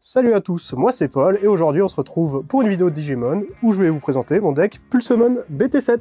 Salut à tous, moi c'est Paul et aujourd'hui on se retrouve pour une vidéo de Digimon où je vais vous présenter mon deck Pulsemon BT7.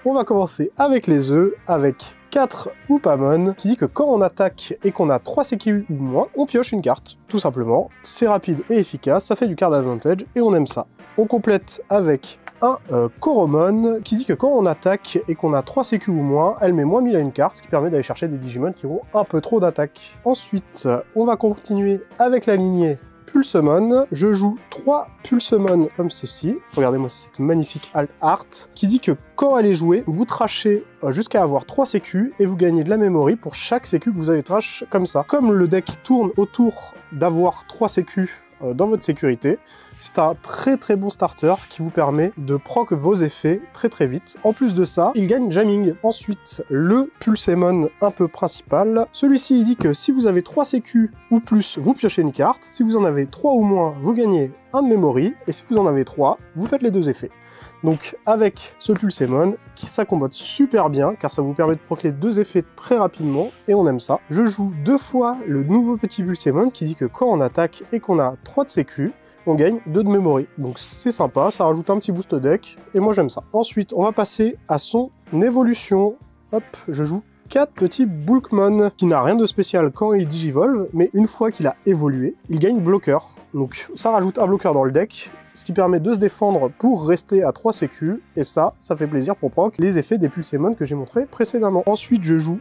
On va commencer avec les œufs, avec 4 Upamon, qui dit que quand on attaque et qu'on a 3 CQ ou moins, on pioche une carte, tout simplement. C'est rapide et efficace, ça fait du card advantage et on aime ça. On complète avec un Koromon, qui dit que quand on attaque et qu'on a 3 CQ ou moins, elle met moins 1000 à une carte, ce qui permet d'aller chercher des Digimon qui ont un peu trop d'attaque. Ensuite, on va continuer avec la lignée Pulsemon. Je joue 3 Pulsemon comme ceci. Regardez-moi cette magnifique alt art qui dit que quand elle est jouée, vous trashez jusqu'à avoir 3 sécu et vous gagnez de la memory pour chaque sécu que vous avez trash comme ça. Comme le deck tourne autour d'avoir 3 sécu dans votre sécurité, c'est un très bon starter qui vous permet de proc vos effets très vite. En plus de ça, il gagne jamming. Ensuite, le Pulsemon un peu principal. Celui-ci, il dit que si vous avez 3 sécu ou plus, vous piochez une carte. Si vous en avez 3 ou moins, vous gagnez un de memory. Et si vous en avez 3, vous faites les 2 effets. Donc avec ce Pulsemon, ça combote super bien, car ça vous permet de proc les 2 effets très rapidement, et on aime ça. Je joue 2 fois le nouveau petit Pulsemon qui dit que quand on attaque et qu'on a 3 de sécu, on gagne 2 de memory. Donc c'est sympa, ça rajoute un petit boost au deck, et moi j'aime ça. Ensuite, on va passer à son évolution. Hop, je joue 4 petits Bulkmon, qui n'a rien de spécial quand il digivolve, mais une fois qu'il a évolué, il gagne bloqueur. Donc ça rajoute un bloqueur dans le deck, ce qui permet de se défendre pour rester à 3 sécu, et ça fait plaisir pour proc les effets des Pulsemon que j'ai montré précédemment. Ensuite, je joue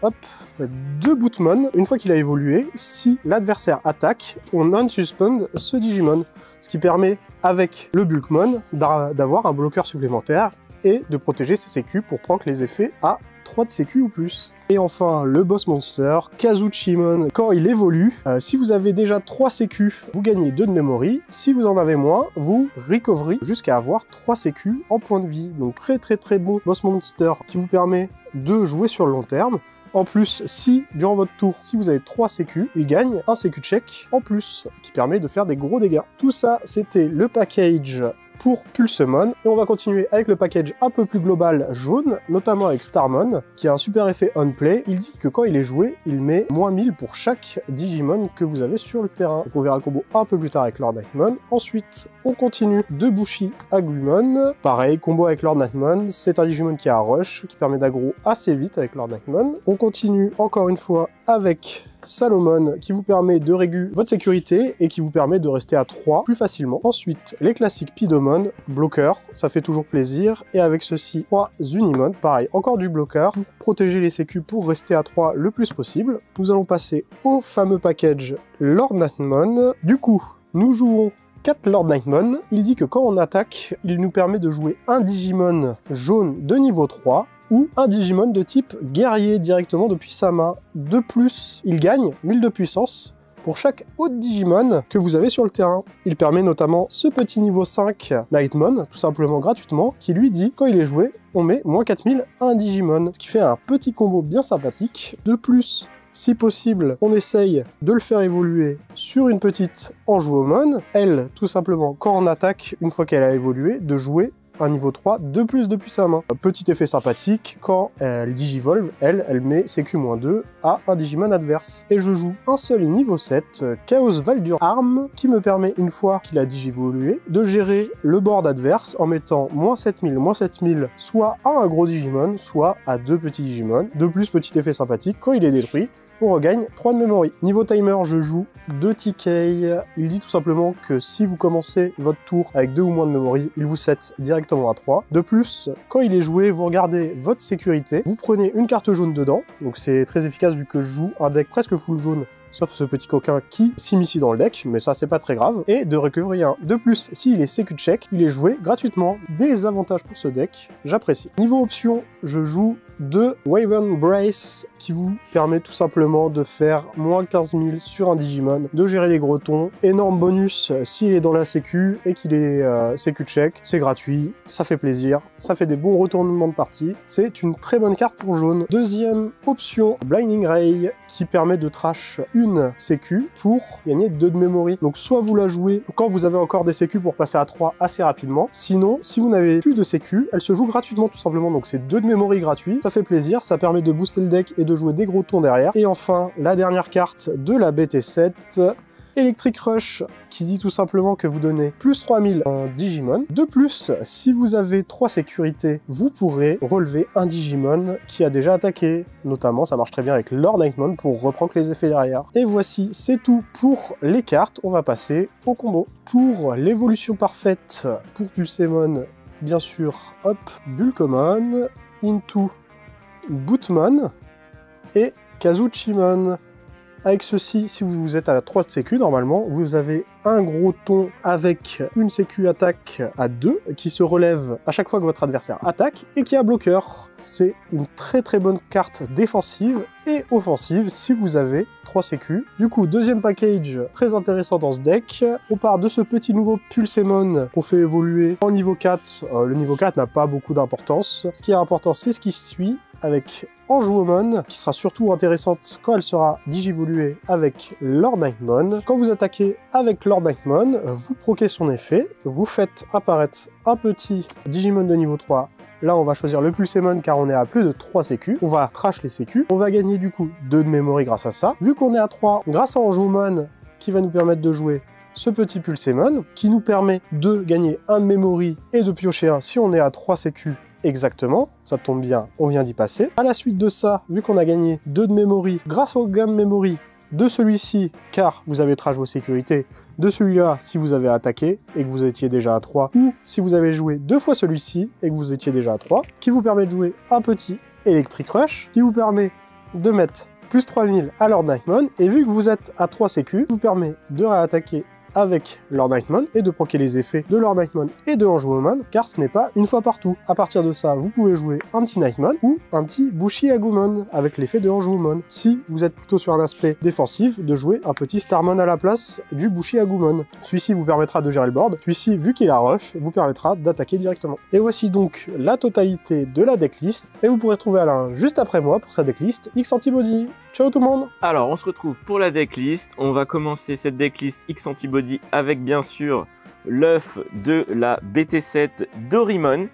2 Bootmon. Une fois qu'il a évolué, si l'adversaire attaque, on unsuspend ce Digimon, ce qui permet, avec le Bulkmon, d'avoir un bloqueur supplémentaire et de protéger ses sécu pour proc les effets à 3 de sécu ou plus. Et enfin, le boss monster, Kazuchimon, quand il évolue, si vous avez déjà 3 sécu, vous gagnez 2 de memory. Si vous en avez moins, vous recovery jusqu'à avoir 3 sécu en points de vie. Donc très bon boss monster qui vous permet de jouer sur le long terme. En plus, si, durant votre tour, si vous avez 3 sécu, il gagne un sécu check en plus, qui permet de faire des gros dégâts. Tout ça, c'était le package pour Pulsemon, et on va continuer avec le package un peu plus global jaune, notamment avec Starmon, qui a un super effet on play. Il dit que quand il est joué, il met moins 1000 pour chaque Digimon que vous avez sur le terrain. Donc on verra le combo un peu plus tard avec Lord Nightmon. Ensuite, on continue de Bushi Agumon. Pareil, combo avec Lord Nightmon, c'est un Digimon qui a un rush, qui permet d'aggro assez vite avec Lord Nightmon. On continue encore une fois avec Salomon, qui vous permet de régu votre sécurité et qui vous permet de rester à 3 plus facilement. Ensuite, les classiques Pidomon, bloqueur, ça fait toujours plaisir. Et avec ceci, 3 Unimon, pareil, encore du bloqueur pour protéger les sécu pour rester à 3 le plus possible. Nous allons passer au fameux package Lord Nightmon. Du coup, nous jouons 4 Lord Nightmon. Il dit que quand on attaque, il nous permet de jouer un Digimon jaune de niveau 3, ou un Digimon de type guerrier directement depuis sa main. De plus, il gagne 1000 de puissance pour chaque autre Digimon que vous avez sur le terrain. Il permet notamment ce petit niveau 5 Nightmon, tout simplement gratuitement, qui lui dit, quand il est joué, on met moins 4000 à un Digimon, ce qui fait un petit combo bien sympathique. De plus, si possible, on essaye de le faire évoluer sur une petite Anjouomon. Elle, tout simplement, quand on attaque, une fois qu'elle a évolué, de jouer un niveau 3 de plus depuis sa main. Petit effet sympathique, quand elle digivolve, elle met CQ-2 à un Digimon adverse. Et je joue un seul niveau 7, Chaos Valdur Arm, qui me permet, une fois qu'il a digivolué, de gérer le board adverse en mettant moins 7000, soit à un gros Digimon, soit à 2 petits Digimon. De plus, petit effet sympathique, quand il est détruit, on regagne 3 de memory. Niveau timer, je joue 2 TK. Il dit tout simplement que si vous commencez votre tour avec 2 ou moins de memory, il vous set directement à 3. De plus, quand il est joué, vous regardez votre sécurité, vous prenez une carte jaune dedans, donc c'est très efficace vu que je joue un deck presque full jaune, sauf ce petit coquin qui s'immisce dans le deck, mais ça c'est pas très grave, et de recovery 1. De plus, s'il est sécu check, il est joué gratuitement. Des avantages pour ce deck, j'apprécie. Niveau option, je joue 2 Wyvern Brace, qui vous permet tout simplement de faire moins 15 000 sur un Digimon, de gérer les gros tons. Énorme bonus s'il est dans la sécu et qu'il est sécu check, c'est gratuit, ça fait plaisir, ça fait des bons retournements de partie, c'est une très bonne carte pour jaune. Deuxième option, Blinding Ray, qui permet de trash une sécu pour gagner 2 de memory. Donc soit vous la jouez quand vous avez encore des sécu pour passer à 3 assez rapidement, sinon si vous n'avez plus de sécu, elle se joue gratuitement tout simplement, donc c'est 2 de memory gratuits, ça fait plaisir, ça permet de booster le deck et de jouer des gros tours derrière. Et enfin, la dernière carte de la BT7, Electric Rush, qui dit tout simplement que vous donnez plus 3000 en Digimon. De plus, si vous avez 3 sécurités, vous pourrez relever un Digimon qui a déjà attaqué. Notamment, ça marche très bien avec Lord Nightmon pour reprendre les effets derrière. Et voici, c'est tout pour les cartes. On va passer au combo. Pour l'évolution parfaite, pour Pulsemon, bien sûr, hop, Bulkomon, Into Bootmon et Kazuchimon. Avec ceci, si vous êtes à 3 de sécu, normalement, vous avez un gros ton avec une sécu attaque à 2 qui se relève à chaque fois que votre adversaire attaque et qui a bloqueur. C'est une très très bonne carte défensive et offensive si vous avez 3 sécu. Du coup, deuxième package très intéressant dans ce deck. On part de ce petit nouveau Pulsemon qu'on fait évoluer en niveau 4. Le niveau 4 n'a pas beaucoup d'importance. Ce qui est important, c'est ce qui suit avec Anjouomon, qui sera surtout intéressante quand elle sera digivoluée avec Lord Nightmon. Quand vous attaquez avec Lord Nightmon, vous proquez son effet, vous faites apparaître un petit Digimon de niveau 3. Là, on va choisir le Pulsemon car on est à plus de 3 sécu. On va trash les sécu. On va gagner du coup 2 de memory grâce à ça. Vu qu'on est à 3, grâce à Anjouomon, qui va nous permettre de jouer ce petit Pulsemon, qui nous permet de gagner 1 de memory et de piocher 1 si on est à 3 sécu. Exactement, ça tombe bien, on vient d'y passer. À la suite de ça, vu qu'on a gagné 2 de memory, grâce au gain de memory de celui-ci, car vous avez trash vos sécurités, de celui-là si vous avez attaqué et que vous étiez déjà à 3, ou si vous avez joué 2 fois celui-ci et que vous étiez déjà à 3, qui vous permet de jouer un petit Electric Rush, qui vous permet de mettre plus 3000 à Lord Nightmon, et vu que vous êtes à 3 sécu, vous permet de réattaquer avec Lord Nightmon et de proquer les effets de Lord Nightmon et de Anjouomon, car ce n'est pas une fois partout. À partir de ça, vous pouvez jouer un petit Nightmon ou un petit Bushi Agumon avec l'effet de Anjouomon. Si vous êtes plutôt sur un aspect défensif, de jouer un petit Starmon à la place du Bushi Agumon. Celui-ci vous permettra de gérer le board. Celui-ci, vu qu'il a rush, vous permettra d'attaquer directement. Et voici donc la totalité de la decklist. Et vous pourrez trouver Alain juste après moi pour sa decklist X Antibody. Ciao tout le monde! Alors, on se retrouve pour la decklist. On va commencer cette decklist X Antibody avec bien sûr l'œuf de la BT7 Dorimon.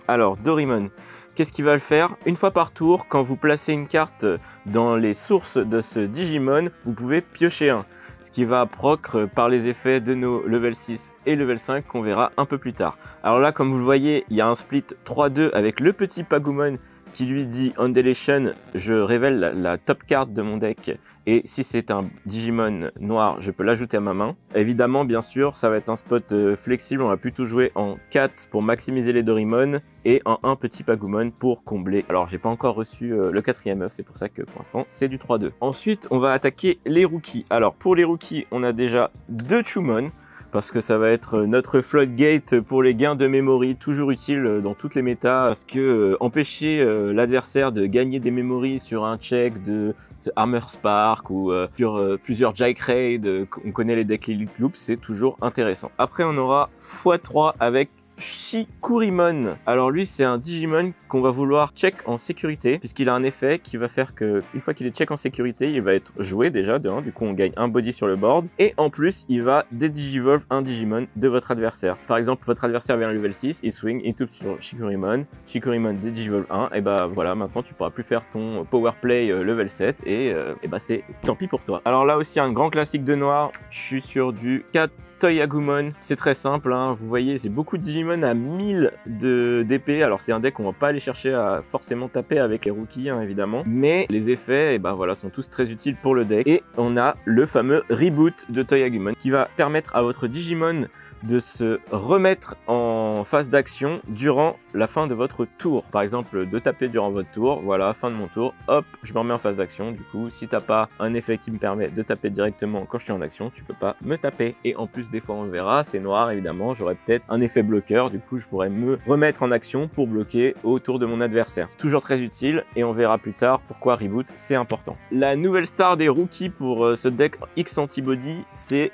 Alors, Dorimon, qu'est-ce qu'il va le faire? Une fois par tour, quand vous placez une carte dans les sources de ce Digimon, vous pouvez piocher un. Ce qui va proc par les effets de nos level 6 et level 5 qu'on verra un peu plus tard. Alors là, comme vous le voyez, il y a un split 3-2 avec le petit Pagumon qui lui dit Undulation, je révèle la top card de mon deck et si c'est un Digimon noir, je peux l'ajouter à ma main. Évidemment, bien sûr, ça va être un spot flexible, on va plutôt jouer en 4 pour maximiser les Dorimon et en 1 petit Pagumon pour combler. Alors, j'ai pas encore reçu le 4e œuf, c'est pour ça que pour l'instant, c'est du 3-2. Ensuite, on va attaquer les rookies. Alors, pour les rookies, on a déjà 2 Chumon, parce que ça va être notre floodgate pour les gains de memory, toujours utile dans toutes les méta, parce que empêcher l'adversaire de gagner des memory sur un check de Armor Spark ou sur plusieurs Jike Raid, on connaît les decks Elite Loop, c'est toujours intéressant. Après on aura x3 avec Shikurimon. Alors lui c'est un Digimon qu'on va vouloir check en sécurité puisqu'il a un effet qui va faire que une fois qu'il est check en sécurité il va être joué déjà de 1, du coup on gagne un body sur le board et en plus il va dédigivolve un Digimon de votre adversaire. Par exemple votre adversaire vient à level 6, il swing, il touche sur Shikurimon, Shikurimon dédigivolve 1 et bah voilà maintenant tu pourras plus faire ton power play level 7 et bah c'est tant pis pour toi. Alors là aussi un grand classique de noir, je suis sur du 4 Toyagumon, c'est très simple, hein. Vous voyez c'est beaucoup de Digimon à 1000 d'épée, alors c'est un deck qu'on va pas aller chercher à forcément taper avec les rookies hein, évidemment, mais les effets ben voilà, sont tous très utiles pour le deck. Et on a le fameux reboot de Toyagumon qui va permettre à votre Digimon de se remettre en phase d'action durant la fin de votre tour. Par exemple, de taper durant votre tour, voilà, fin de mon tour, hop, je me remets en phase d'action. Du coup, si t'as pas un effet qui me permet de taper directement quand je suis en action, tu peux pas me taper. Et en plus, des fois, on le verra, c'est noir, évidemment, j'aurais peut-être un effet bloqueur, du coup, je pourrais me remettre en action pour bloquer autour de mon adversaire. C'est toujours très utile, et on verra plus tard pourquoi reboot, c'est important. La nouvelle star des rookies pour ce deck X Antibody, c'est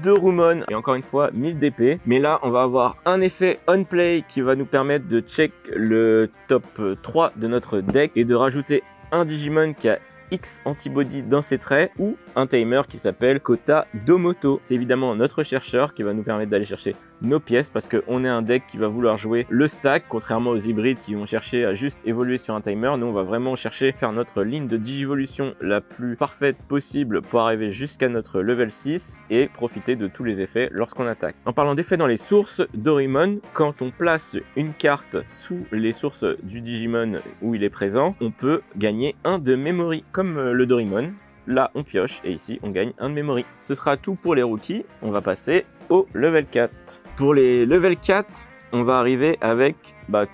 Dorumon, et encore une fois 1000 d'épée, mais là on va avoir un effet on play qui va nous permettre de check le top 3 de notre deck et de rajouter un Digimon qui a X Antibody dans ses traits ou un timer qui s'appelle Kota Domoto. C'est évidemment notre chercheur qui va nous permettre d'aller chercher nos pièces parce qu'on est un deck qui va vouloir jouer le stack, contrairement aux hybrides qui vont chercher à juste évoluer sur un timer. Nous on va vraiment chercher à faire notre ligne de digivolution la plus parfaite possible pour arriver jusqu'à notre level 6 et profiter de tous les effets lorsqu'on attaque. En parlant d'effets dans les sources, Doraemon, quand on place une carte sous les sources du Digimon où il est présent, on peut gagner un de memory comme le Doraemon. Là on pioche et ici on gagne un de memory. Ce sera tout pour les rookies, on va passer au level 4. Pour les level 4, on va arriver avec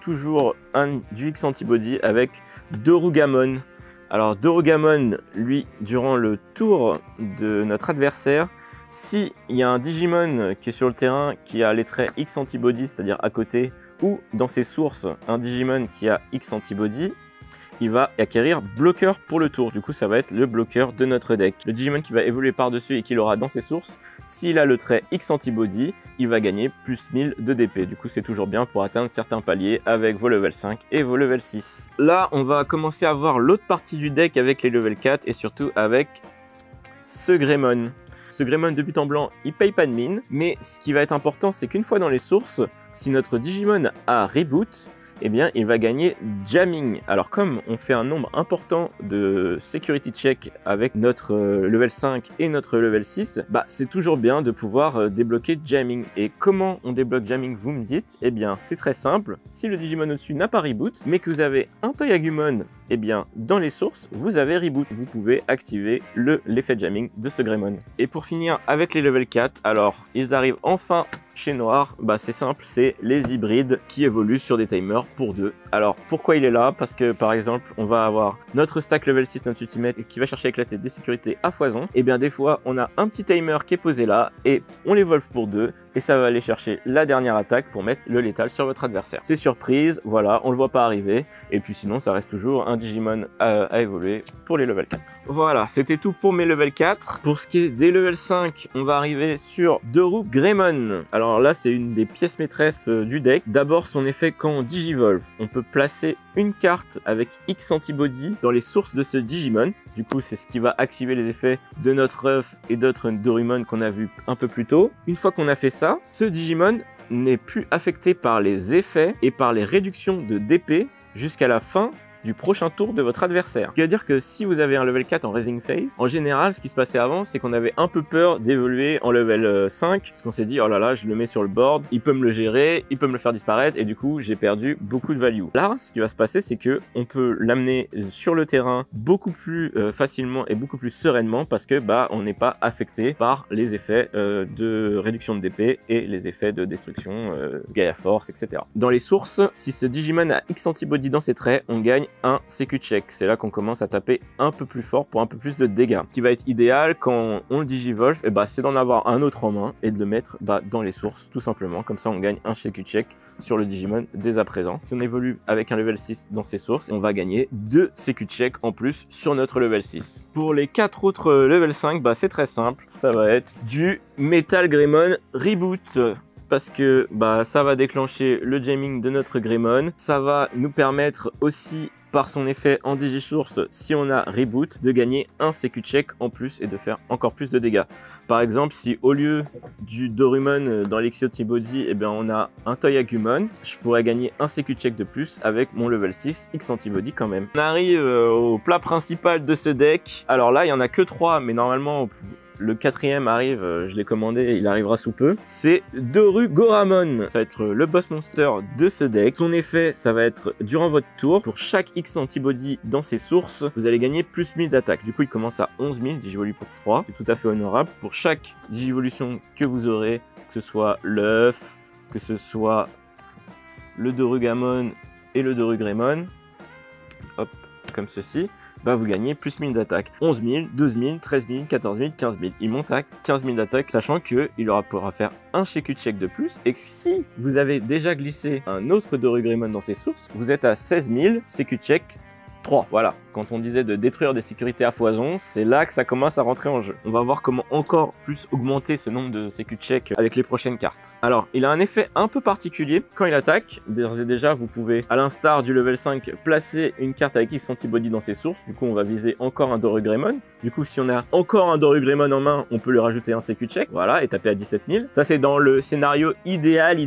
toujours du X Antibody avec Dorugamon. Alors Dorugamon, lui, durant le tour de notre adversaire, s'il y a un Digimon qui est sur le terrain qui a les traits X Antibody, c'est-à-dire à côté, ou dans ses sources, un Digimon qui a X Antibody, il va acquérir bloqueur pour le tour. Du coup, ça va être le bloqueur de notre deck. Le Digimon qui va évoluer par-dessus et qu'il aura dans ses sources, s'il a le trait X Antibody, il va gagner plus 1000 de DP. Du coup, c'est toujours bien pour atteindre certains paliers avec vos level 5 et vos level 6. Là, on va commencer à voir l'autre partie du deck avec les level 4 et surtout avec ce Greymon. Ce Greymon de but en blanc, il paye pas de mine, mais ce qui va être important, c'est qu'une fois dans les sources, si notre Digimon a reboot, eh bien, il va gagner jamming. Alors, comme on fait un nombre important de security check avec notre level 5 et notre level 6, c'est toujours bien de pouvoir débloquer jamming. Et comment on débloque jamming, vous me dites? Eh bien, c'est très simple. Si le Digimon au-dessus n'a pas reboot, mais que vous avez un Toyagumon, eh bien, dans les sources, vous avez reboot. Vous pouvez activer l'effet jamming de ce Greymon. Et pour finir avec les level 4, alors, ils arrivent enfin chez Noir, c'est simple, c'est les hybrides qui évoluent sur des timers pour 2. Alors pourquoi il est là? Parce que par exemple, on va avoir notre stack level 6, notre ultimate qui va chercher à éclater des sécurités à foison. Et bien des fois, on a un petit timer qui est posé là et on l'évolve pour 2 et ça va aller chercher la dernière attaque pour mettre le létal sur votre adversaire. C'est surprise, voilà, on le voit pas arriver. Et puis sinon, ça reste toujours un Digimon à évoluer pour les level 4. Voilà, c'était tout pour mes level 4. Pour ce qui est des level 5, on va arriver sur Dorugamon. Alors là, c'est une des pièces maîtresses du deck. D'abord, son effet quand on digivolve. On peut placer une carte avec X Antibody dans les sources de ce Digimon. Du coup, c'est ce qui va activer les effets de notre Ruff et d'autres Doraemon qu'on a vu un peu plus tôt. Une fois qu'on a fait ça, ce Digimon n'est plus affecté par les effets et par les réductions de DP jusqu'à la fin du prochain tour de votre adversaire. Ce qui veut dire que si vous avez un level 4 en Raising Phase, en général, ce qui se passait avant, c'est qu'on avait un peu peur d'évoluer en level 5, parce qu'on s'est dit, oh là là, je le mets sur le board, il peut me le gérer, il peut me le faire disparaître, et du coup, j'ai perdu beaucoup de value. Là, ce qui va se passer, c'est que on peut l'amener sur le terrain beaucoup plus facilement et beaucoup plus sereinement, parce que on n'est pas affecté par les effets de réduction de DP et les effets de destruction, Gaia Force, etc. Dans les sources, si ce Digimon a X Antibody dans ses traits, on gagne un CQ check. C'est là qu'on commence à taper un peu plus fort pour un peu plus de dégâts. Ce qui va être idéal quand on le digivolve, c'est d'en avoir un autre en main et de le mettre dans les sources, tout simplement. Comme ça, on gagne un CQ check sur le Digimon dès à présent. Si on évolue avec un level 6 dans ses sources, on va gagner 2 CQ check en plus sur notre level 6. Pour les 4 autres level 5, c'est très simple. Ça va être du Metal Greymon Reboot. Parce que ça va déclencher le jamming de notre Greymon. Ça va nous permettre aussi, par son effet en Digisource, si on a reboot, de gagner un CQ check en plus et de faire encore plus de dégâts. Par exemple, si au lieu du Doraemon dans l'X Antibody, on a un Toyagumon, je pourrais gagner un CQ check de plus avec mon level 6 X Antibody quand même. On arrive au plat principal de ce deck. Alors là, il n'y en a que 3, mais normalement, le 4e arrive, je l'ai commandé, il arrivera sous peu. C'est Dorugoramon. Ça va être le boss monster de ce deck. Son effet, ça va être durant votre tour, pour chaque X Antibody dans ses sources, vous allez gagner plus 1000 d'attaque. Du coup, il commence à 11 000, Digivolue pour 3. C'est tout à fait honorable. Pour chaque Digivolution que vous aurez, que ce soit l'œuf, que ce soit le Dorugamon et le Dorugreymon, hop, comme ceci, vous gagnez plus 1000 d'attaque. 11 000, 12 000, 13 000, 14 000, 15 000. Il monte à 15 000 d'attaque, sachant qu'il pourra faire un CQ check de plus. Et si vous avez déjà glissé un autre Dorugreymon dans ses sources, vous êtes à 16 000 CQ check 3. Voilà, quand on disait de détruire des sécurités à foison, c'est là que ça commence à rentrer en jeu. On va voir comment encore plus augmenter ce nombre de sécu check avec les prochaines cartes. Alors, il a un effet un peu particulier quand il attaque. D'ores et déjà, vous pouvez, à l'instar du level 5, placer une carte avec X antibody dans ses sources. Du coup, on va viser encore un Dorugreymon. Du coup, si on a encore un Dorugreymon en main, on peut lui rajouter un sécu check. Voilà, et taper à 17 000. Ça, c'est dans le scénario idéal.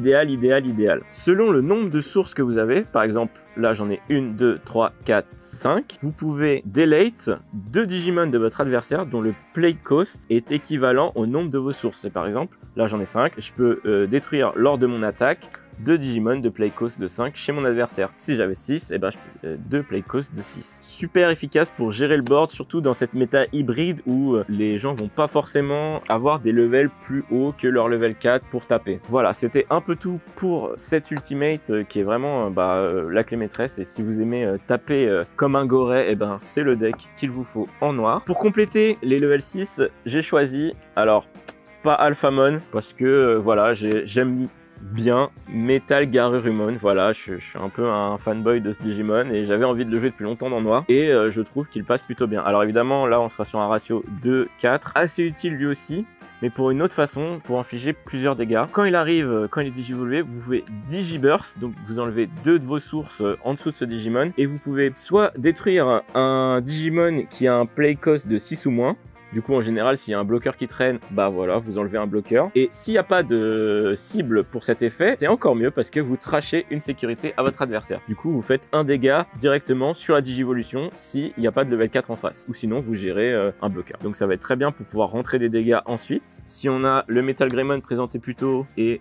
Selon le nombre de sources que vous avez, par exemple, là j'en ai 1, 2, 3, 4, 5. Vous pouvez delete 2 Digimon de votre adversaire dont le play cost est équivalent au nombre de vos sources. C'est par exemple, là j'en ai 5, je peux détruire lors de mon attaque 2 Digimon de play cost de 5 chez mon adversaire. Si j'avais 6, et ben je peux 2 play cost de 6. Super efficace pour gérer le board, surtout dans cette méta hybride où les gens vont pas forcément avoir des levels plus hauts que leur level 4 pour taper. Voilà, c'était un peu tout pour cette ultimate qui est vraiment la clé maîtresse. Et si vous aimez taper comme un goret, et ben c'est le deck qu'il vous faut en noir. Pour compléter les level 6, j'ai choisi, alors pas Alphamon, parce que voilà, j'aime bien Metal Garurumon. Voilà, je suis un peu un fanboy de ce Digimon et j'avais envie de le jouer depuis longtemps dans noir et je trouve qu'il passe plutôt bien. Alors évidemment là on sera sur un ratio 2-4, assez utile lui aussi, mais pour une autre façon, pour infliger plusieurs dégâts. Quand il arrive, quand il est digivolué, vous pouvez Digiburst, donc vous enlevez 2 de vos sources en dessous de ce Digimon et vous pouvez soit détruire un Digimon qui a un play cost de 6 ou moins. Du coup, en général, s'il y a un bloqueur qui traîne, bah voilà, vous enlevez un bloqueur. Et s'il n'y a pas de cible pour cet effet, c'est encore mieux parce que vous trashez une sécurité à votre adversaire. Du coup, vous faites un dégât directement sur la Digivolution s'il n'y a pas de level 4 en face. Ou sinon, vous gérez un bloqueur. Donc ça va être très bien pour pouvoir rentrer des dégâts ensuite. Si on a le Metal Greymon présenté plus tôt et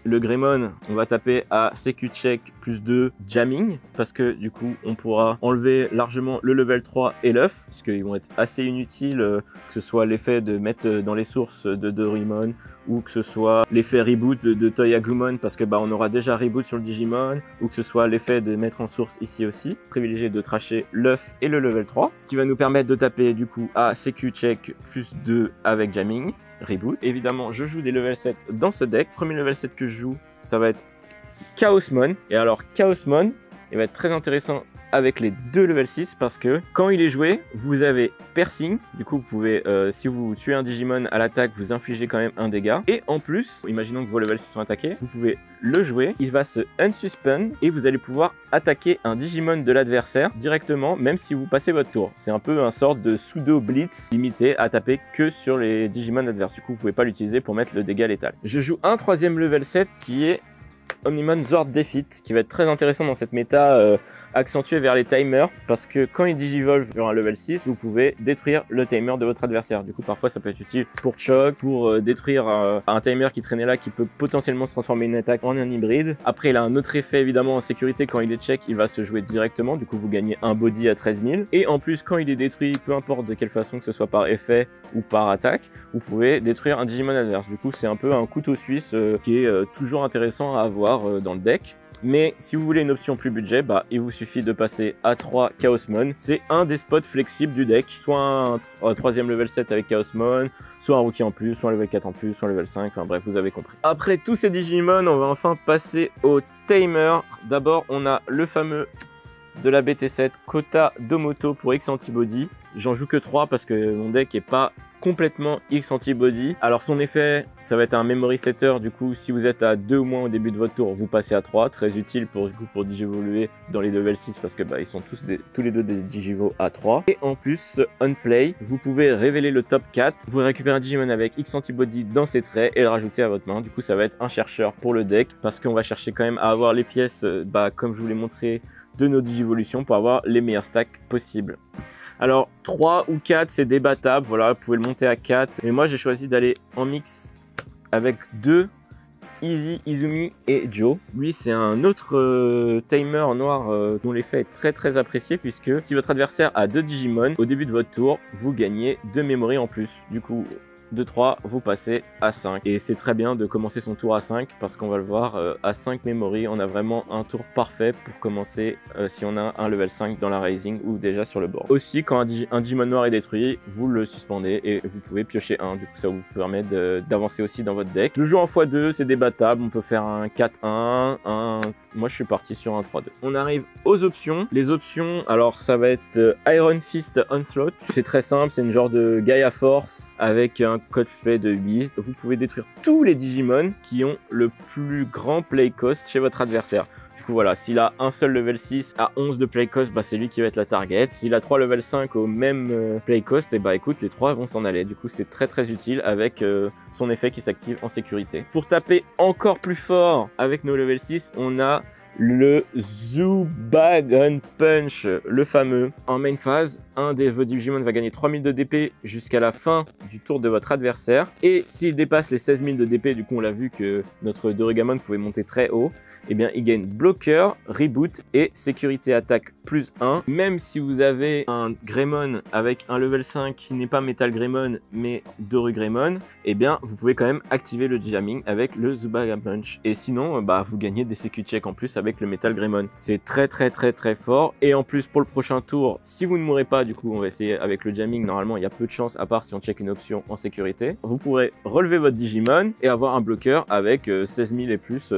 le Greymon, on va taper à CQ check plus 2 jamming parce que du coup on pourra enlever largement le level 3 et l'œuf parce qu'ils vont être assez inutiles, que ce soit l'effet de mettre dans les sources de Dorymon ou que ce soit l'effet reboot de Toyagumon parce que on aura déjà reboot sur le Digimon, ou que ce soit l'effet de mettre en source ici aussi. Privilégier de tracher l'œuf et le level 3, ce qui va nous permettre de taper du coup à CQ check plus 2 avec jamming, reboot. Évidemment je joue des level 7 dans ce deck. Premier level 7 que je joue, ça va être Chaosmon. Et alors Chaosmon, il va être très intéressant avec les 2 level 6 parce que quand il est joué, vous avez piercing. Du coup, vous pouvez, si vous tuez un Digimon à l'attaque, vous infligez quand même un dégât. Et en plus, imaginons que vos level 6 sont attaqués, vous pouvez le jouer. Il va se unsuspend et vous allez pouvoir attaquer un Digimon de l'adversaire directement, même si vous passez votre tour. C'est un peu un sorte de pseudo blitz limité à taper que sur les Digimon adverses. Du coup, vous pouvez pas l'utiliser pour mettre le dégât létal. Je joue un 3e level 7 qui est Omnimon Zord Defeat, qui va être très intéressant dans cette méta accentuée vers les timers, parce que quand il digivolve sur un level 6, vous pouvez détruire le timer de votre adversaire. Du coup, parfois, ça peut être utile pour choc, pour détruire un timer qui traînait là, qui peut potentiellement se transformer une attaque en un hybride. Après, il a un autre effet, évidemment, en sécurité. Quand il est check, il va se jouer directement. Du coup, vous gagnez un body à 13 000. Et en plus, quand il est détruit, peu importe de quelle façon, que ce soit par effet ou par attaque, vous pouvez détruire un Digimon adverse. Du coup, c'est un peu un couteau suisse qui est toujours intéressant à avoir dans le deck. Mais si vous voulez une option plus budget, il vous suffit de passer à 3 Chaosmon. C'est un des spots flexibles du deck. Soit un 3e level 7 avec Chaosmon, soit un rookie en plus, soit un level 4 en plus, soit un level 5. Enfin bref, vous avez compris. Après tous ces Digimon, on va enfin passer au Tamer. D'abord, on a le fameux de la BT7, Kota Domoto pour X Antibody. J'en joue que 3 parce que mon deck est pas complètement X Antibody. Alors son effet, ça va être un memory setter. Du coup, si vous êtes à 2 ou moins au début de votre tour, vous passez à 3. Très utile pour digivoluer dans les level 6 parce que ils sont tous les deux des digivos à 3. Et en plus, on play, vous pouvez révéler le top 4. Vous récupérez un Digimon avec X Antibody dans ses traits et le rajouter à votre main. Du coup, ça va être un chercheur pour le deck parce qu'on va chercher quand même à avoir les pièces, comme je vous l'ai montré, de nos digivolutions pour avoir les meilleurs stacks possibles. Alors 3 ou 4 c'est débattable, voilà, vous pouvez le monter à 4, mais moi j'ai choisi d'aller en mix avec 2, Easy, Izumi et Joe. Lui c'est un autre timer noir dont l'effet est très apprécié, puisque si votre adversaire a 2 Digimon, au début de votre tour, vous gagnez 2 memory en plus. Du coup, 2, 3, vous passez à 5. Et c'est très bien de commencer son tour à 5 parce qu'on va le voir, à 5 memory, on a vraiment un tour parfait pour commencer si on a un level 5 dans la Rising ou déjà sur le board. Aussi, quand un Digimon noir est détruit, vous le suspendez et vous pouvez piocher un. Du coup, ça vous permet d'avancer aussi dans votre deck. Le jeu en x2, c'est débattable. On peut faire un 4-1, moi je suis parti sur un 3-2. On arrive aux options. Les options, alors ça va être Iron Fist Onslaught. C'est très simple, c'est une genre de Gaia Force avec un cosplay de Beast. Vous pouvez détruire tous les Digimon qui ont le plus grand play cost chez votre adversaire. Du coup voilà, s'il a un seul level 6 à 11 de play cost, bah, c'est lui qui va être la target. S'il a 3 level 5 au même play cost, et bah écoute, les 3 vont s'en aller. Du coup c'est très très utile avec son effet qui s'active en sécurité. Pour taper encore plus fort avec nos level 6, on a le Zubagon Punch, le fameux. En main phase, un de vos Digimon va gagner 3000 de DP jusqu'à la fin du tour de votre adversaire. Et s'il dépasse les 16 000 de DP, du coup on l'a vu que notre Dorigamon pouvait monter très haut, et bien il gagne bloqueur, reboot et sécurité attaque plus 1. Même si vous avez un Greymon avec un level 5 qui n'est pas Metal Greymon mais Doru Greymon, et bien vous pouvez quand même activer le jamming avec le Zubagon Punch. Et sinon, bah, vous gagnez des CQ check en plus avec le Metal Greymon. C'est très très très très fort. Et en plus pour le prochain tour, si vous ne mourrez pas, du coup on va essayer avec le jamming. Normalement il y a peu de chance à part si on check une option en sécurité. Vous pourrez relever votre Digimon et avoir un bloqueur avec 16 000 et plus.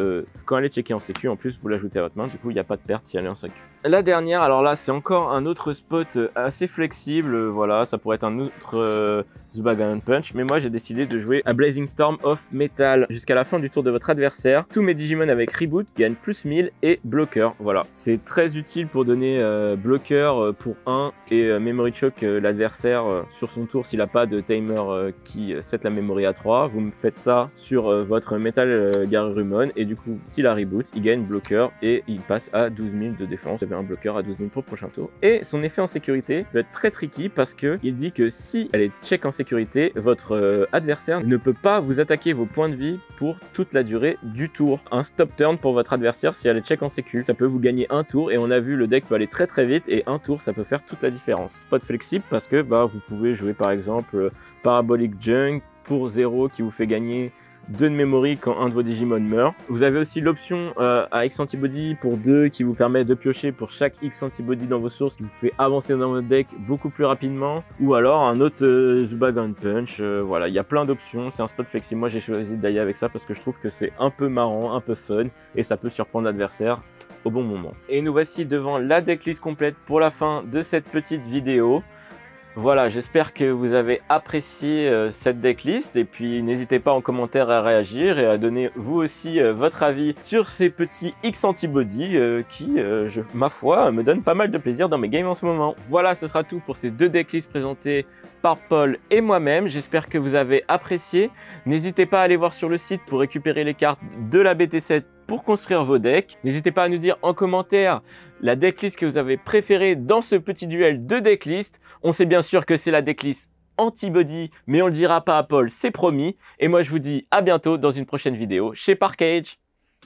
Quand elle est checkée en sécu, en plus vous l'ajoutez à votre main. Du coup il n'y a pas de perte si elle est en sécu. La dernière, alors là c'est encore un autre spot assez flexible. Voilà, ça pourrait être un autre Zubagon Punch, mais moi j'ai décidé de jouer un Blazing Storm of Metal jusqu'à la fin du tour de votre adversaire. Tous mes Digimon avec Reboot gagnent plus 1000 et bloqueur. Voilà, c'est très utile pour donner bloqueur pour 1 et Memory Choke l'adversaire sur son tour s'il n'a pas de timer qui set la memory à 3. Vous me faites ça sur votre Metal Garurumon et du coup s'il a Reboot, il gagne bloqueur et il passe à 12 000 de défense. Vous avez un bloqueur à 12 000 pour le prochain tour. Et son effet en sécurité peut être très tricky parce que il dit que si elle est check en sécurité, votre adversaire ne peut pas vous attaquer vos points de vie pour toute la durée du tour. Un stop turn pour votre adversaire si elle est check en sécu. Ça peut vous gagner un tour et on a vu le deck peut aller très très vite et un tour ça peut faire toute la différence. Spot flexible parce que bah, vous pouvez jouer par exemple Parabolic Junk pour 0 qui vous fait gagner 2 de memory quand un de vos Digimon meurt. Vous avez aussi l'option à X Antibody pour 2 qui vous permet de piocher pour chaque X Antibody dans vos sources qui vous fait avancer dans votre deck beaucoup plus rapidement. Ou alors un autre Zubagon Punch. Voilà, il y a plein d'options. C'est un spot flexible. Moi j'ai choisi d'aller avec ça parce que je trouve que c'est un peu marrant, un peu fun et ça peut surprendre l'adversaire au bon moment. Et nous voici devant la decklist complète pour la fin de cette petite vidéo. Voilà, j'espère que vous avez apprécié cette decklist et puis n'hésitez pas en commentaire à réagir et à donner vous aussi votre avis sur ces petits X Antibody qui, ma foi, me donnent pas mal de plaisir dans mes games en ce moment. Voilà, ce sera tout pour ces 2 decklists présentées par Paul et moi-même. J'espère que vous avez apprécié. N'hésitez pas à aller voir sur le site pour récupérer les cartes de la BT7 pour construire vos decks. N'hésitez pas à nous dire en commentaire la decklist que vous avez préférée dans ce petit duel de decklist. On sait bien sûr que c'est la decklist Antibody, mais on le dira pas à Paul, c'est promis. Et moi je vous dis à bientôt dans une prochaine vidéo chez Parkage.